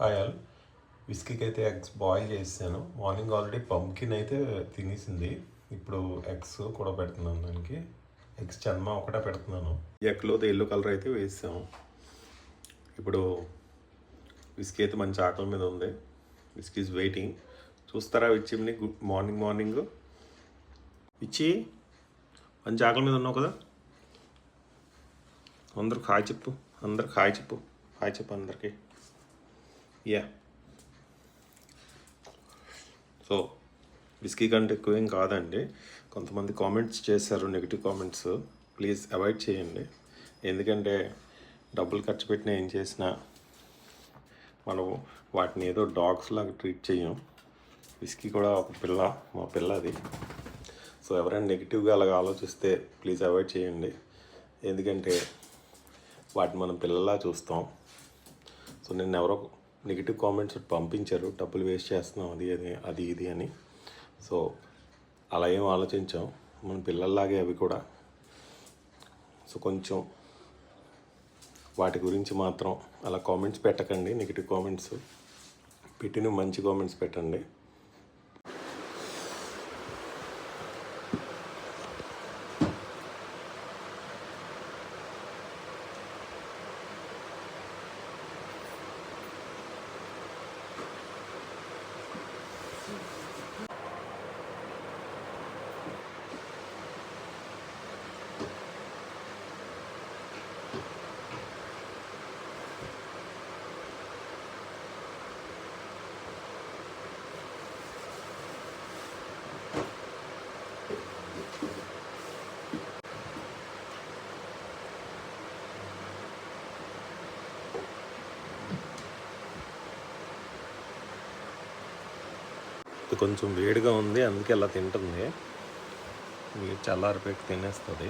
Hi all. విస్కీకి అయితే eggs boil చేసాను. మార్నింగ్ ఆల్రెడీ పంకిన్ అయితే తినేసింది. ఇప్పుడు ఎగ్స్ కూడా పెడుతున్నాను దానికి. ఎగ్స్ చన్మా ఒకటే పెడుతున్నాను. ఎగ్లో ఎల్లో కలర్ అయితే వేసాము. ఇప్పుడు విస్కీ అయితే మంచి ఆకలి మీద ఉంది. Whisky is waiting. చూస్తారా విచ్చిని మార్నింగ్ ఇచ్చి మంచి ఆకలి మీద ఉన్నావు కదా. అందరికి హాయ్ చెప్పు. హాయ్ చెప్పు అందరికీ. యా, సో విస్కీ కంటే ఎక్కువ ఏం కాదండి. కొంతమంది కామెంట్స్ చేశారు, నెగిటివ్ కామెంట్స్. ప్లీజ్ అవాయిడ్ చేయండి. ఎందుకంటే డబ్బులు ఖర్చు పెట్టినా ఏం చేసినా మనం వాటిని ఏదో డాగ్స్ లాగా ట్రీట్ చేయం. విస్కీ కూడా ఒక పిల్ల, మా పిల్ల అది. సో ఎవరైనా నెగిటివ్గా అలాగ ఆలోచిస్తే ప్లీజ్ అవాయిడ్ చేయండి. ఎందుకంటే వాటిని మనం పిల్లలా చూస్తాం. సో నిన్న ఎవరో నెగిటివ్ కామెంట్స్ పంపించారు, డబ్బులు వేస్ట్ చేస్తున్నాం అది ఇది అని. సో అలా ఏం ఆలోచించాం, మన పిల్లల్లాగే అవి కూడా. సో కొంచెం వాటి గురించి మాత్రం అలా కామెంట్స్ పెట్టకండి. నెగిటివ్ కామెంట్స్ పెట్టిన మంచి కామెంట్స్ పెట్టండి. కొంచెం వేడిగా ఉంది, అందుకే అలా తింటుంది. చల్లారిపెట్టి తినేస్తుంది.